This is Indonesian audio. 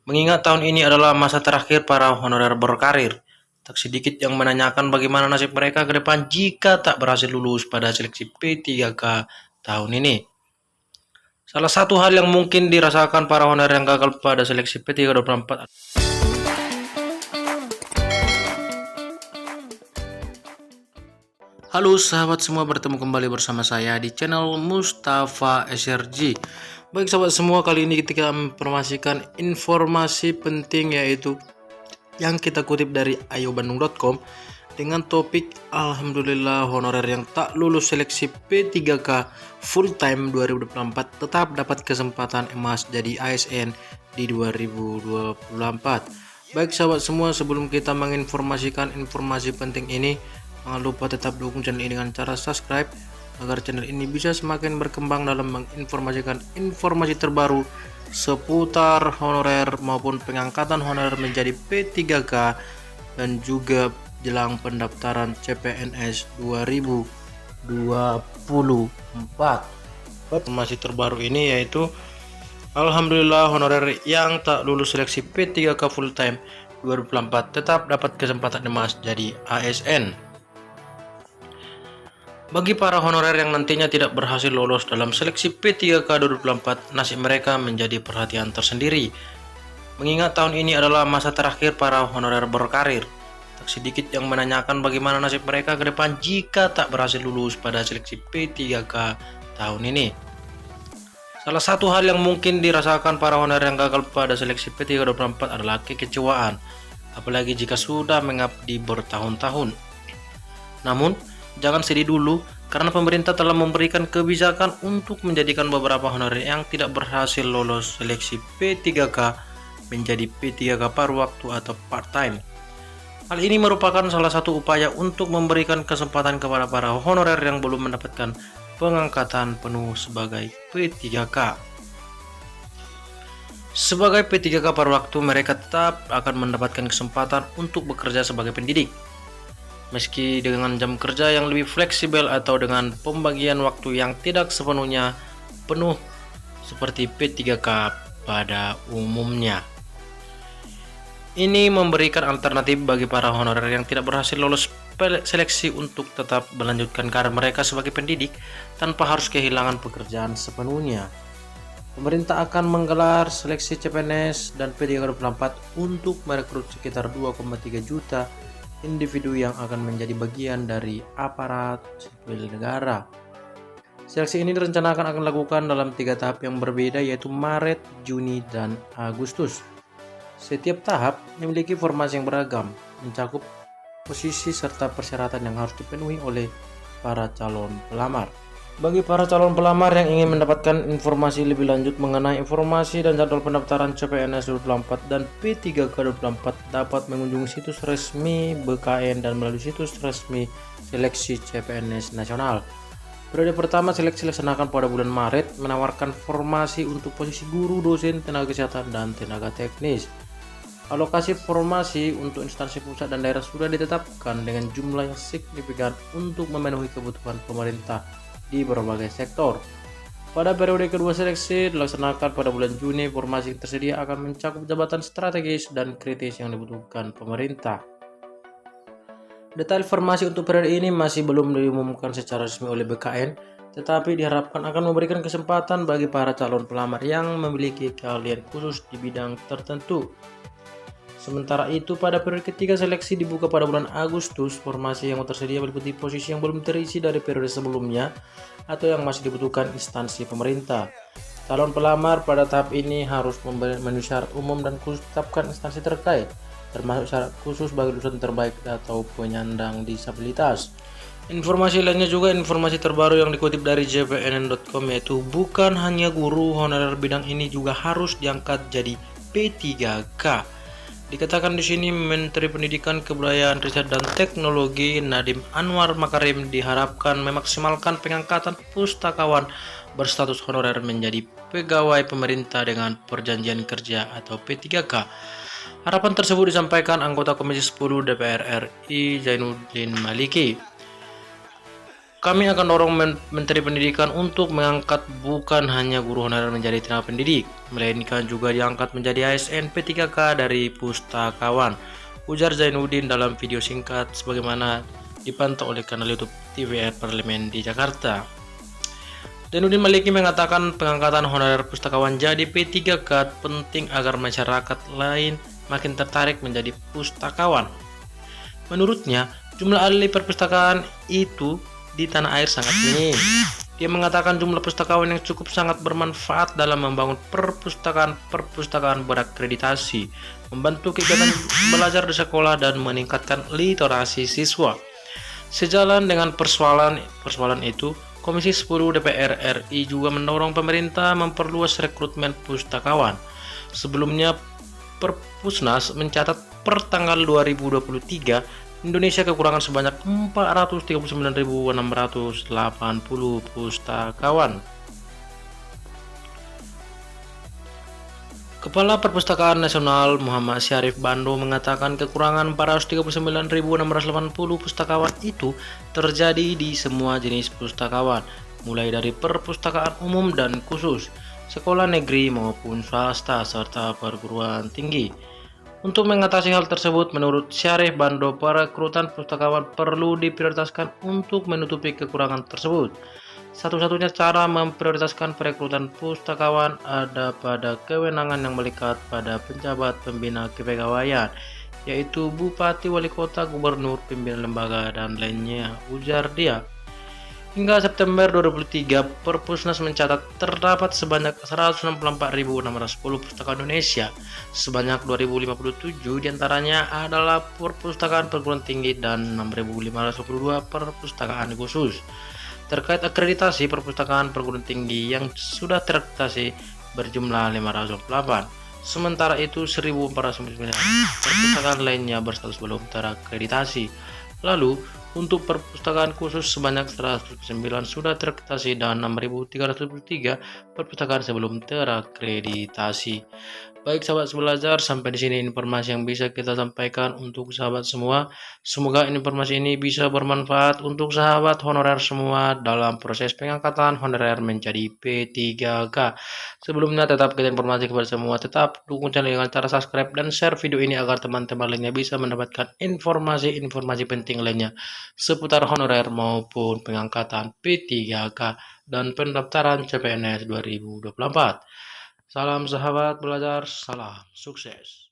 Mengingat tahun ini adalah masa terakhir para honorer berkarir, tak sedikit yang menanyakan bagaimana nasib mereka ke depan jika tak berhasil lulus pada seleksi P3K tahun ini. Salah satu hal yang mungkin dirasakan para honorer yang gagal pada seleksi P3K 2024. Halo sahabat semua, bertemu kembali bersama saya di channel Mustafa SRG. Baik sahabat semua, kali ini kita informasikan informasi penting, yaitu yang kita kutip dari ayobandung.com dengan topik Alhamdulillah honorer yang tak lulus seleksi P3K full time 2024 tetap dapat kesempatan emas jadi ASN di 2024. Baik sahabat semua, sebelum kita menginformasikan informasi penting ini, jangan lupa tetap dukung channel ini dengan cara subscribe agar channel ini bisa semakin berkembang dalam menginformasikan informasi terbaru seputar honorer maupun pengangkatan honorer menjadi P3K dan juga jelang pendaftaran CPNS 2024. Informasi terbaru ini yaitu Alhamdulillah honorer yang tak lulus seleksi P3K full time 2024 tetap dapat kesempatan emas jadi ASN. Bagi para honorer yang nantinya tidak berhasil lolos dalam seleksi P3K 2024, nasib mereka menjadi perhatian tersendiri. Mengingat tahun ini adalah masa terakhir para honorer berkarir, tak sedikit yang menanyakan bagaimana nasib mereka ke depan jika tak berhasil lulus pada seleksi P3K tahun ini. Salah satu hal yang mungkin dirasakan para honorer yang gagal pada seleksi P3K 2024 adalah kekecewaan, apalagi jika sudah mengabdi bertahun-tahun. Namun, jangan sedih dulu, karena pemerintah telah memberikan kebijakan untuk menjadikan beberapa honorer yang tidak berhasil lolos seleksi P3K menjadi P3K paruh waktu atau part-time. Hal ini merupakan salah satu upaya untuk memberikan kesempatan kepada para honorer yang belum mendapatkan pengangkatan penuh sebagai P3K. Sebagai P3K paruh waktu, mereka tetap akan mendapatkan kesempatan untuk bekerja sebagai pendidik. Meski dengan jam kerja yang lebih fleksibel atau dengan pembagian waktu yang tidak sepenuhnya penuh seperti P3K pada umumnya. Ini memberikan alternatif bagi para honorer yang tidak berhasil lolos seleksi untuk tetap melanjutkan karir mereka sebagai pendidik tanpa harus kehilangan pekerjaan sepenuhnya. Pemerintah akan menggelar seleksi CPNS dan P3K 2024 untuk merekrut sekitar 2,3 juta individu yang akan menjadi bagian dari aparat sipil negara. Seleksi ini direncanakan akan dilakukan dalam 3 tahap yang berbeda, yaitu Maret, Juni, dan Agustus. Setiap tahap memiliki formasi yang beragam, mencakup posisi serta persyaratan yang harus dipenuhi oleh para calon pelamar. Bagi para calon pelamar yang ingin mendapatkan informasi lebih lanjut mengenai informasi dan jadwal pendaftaran CPNS 2024 dan P3K 2024 dapat mengunjungi situs resmi BKN dan melalui situs resmi seleksi CPNS nasional. Periode pertama seleksi dilaksanakan pada bulan Maret, menawarkan formasi untuk posisi guru, dosen, tenaga kesehatan, dan tenaga teknis. Alokasi formasi untuk instansi pusat dan daerah sudah ditetapkan dengan jumlah yang signifikan untuk memenuhi kebutuhan pemerintah di berbagai sektor. Pada periode kedua seleksi dilaksanakan pada bulan Juni, formasi yang tersedia akan mencakup jabatan strategis dan kritis yang dibutuhkan pemerintah. Detail formasi untuk periode ini masih belum diumumkan secara resmi oleh BKN, tetapi diharapkan akan memberikan kesempatan bagi para calon pelamar yang memiliki keahlian khusus di bidang tertentu. Sementara itu, pada periode ketiga seleksi dibuka pada bulan Agustus. Formasi yang tersedia meliputi posisi yang belum terisi dari periode sebelumnya atau yang masih dibutuhkan instansi pemerintah. Calon pelamar pada tahap ini harus memenuhi syarat umum dan khusus ditetapkan instansi terkait, termasuk syarat khusus bagi lulusan terbaik atau penyandang disabilitas. Informasi lainnya juga informasi terbaru yang dikutip dari jpnn.com, yaitu bukan hanya guru honorer bidang ini juga harus diangkat jadi P3K. Dikatakan di sini, Menteri Pendidikan, Kebudayaan, Riset dan Teknologi Nadiem Anwar Makarim diharapkan memaksimalkan pengangkatan pustakawan berstatus honorer menjadi pegawai pemerintah dengan perjanjian kerja atau P3K. Harapan tersebut disampaikan anggota Komisi 10 DPR RI Zainuddin Maliki. Kami akan dorong Menteri Pendidikan untuk mengangkat bukan hanya guru honorer menjadi tenaga pendidik, melainkan juga diangkat menjadi ASN P3K dari pustakawan, ujar Zainuddin dalam video singkat sebagaimana dipantau oleh kanal YouTube TVR Parlemen di Jakarta. Zainuddin Maliki mengatakan pengangkatan honorer pustakawan jadi P3K penting agar masyarakat lain makin tertarik menjadi pustakawan. Menurutnya, jumlah ahli perpustakaan itu di tanah air sangat minim. Dia mengatakan jumlah pustakawan yang cukup sangat bermanfaat dalam membangun perpustakaan berakreditasi, membantu kegiatan belajar di sekolah dan meningkatkan literasi siswa. Sejalan dengan persoalan itu, Komisi 10 DPR RI juga mendorong pemerintah memperluas rekrutmen pustakawan. Sebelumnya, Perpusnas mencatat per tanggal 2023 Indonesia kekurangan sebanyak 439.680 pustakawan. Kepala Perpustakaan Nasional Muhammad Syarif Bando mengatakan kekurangan 439.680 pustakawan itu terjadi di semua jenis pustakawan, mulai dari perpustakaan umum dan khusus, sekolah negeri maupun swasta, serta perguruan tinggi. Untuk mengatasi hal tersebut, menurut Syarif Bando, perekrutan pustakawan perlu diprioritaskan untuk menutupi kekurangan tersebut. Satu-satunya cara memprioritaskan perekrutan pustakawan ada pada kewenangan yang melekat pada penjabat pembina kepegawaian, yaitu bupati, wali kota, gubernur, pimpinan lembaga, dan lainnya, ujar dia. Hingga September 2023, Perpusnas mencatat terdapat sebanyak 164.610 pustaka Indonesia. Sebanyak 2.057 diantaranya adalah perpustakaan perguruan tinggi dan 6.522 perpustakaan khusus. Terkait akreditasi perpustakaan perguruan tinggi yang sudah terakreditasi berjumlah 508. Sementara itu 1.499 perpustakaan lainnya berstatus belum terakreditasi. Lalu, untuk perpustakaan khusus sebanyak 109 sudah terakreditasi dan 6.373 perpustakaan sebelum terakreditasi. Baik sahabat belajar, sampai di sini informasi yang bisa kita sampaikan untuk sahabat semua. Semoga informasi ini bisa bermanfaat untuk sahabat honorer semua dalam proses pengangkatan honorer menjadi P3K. Sebelumnya tetap kita informasi kepada semua, tetap dukung channel dengan cara subscribe dan share video ini agar teman-teman lainnya bisa mendapatkan informasi-informasi penting lainnya seputar honorer maupun pengangkatan P3K dan pendaftaran CPNS 2024. Salam sahabat belajar, salam sukses.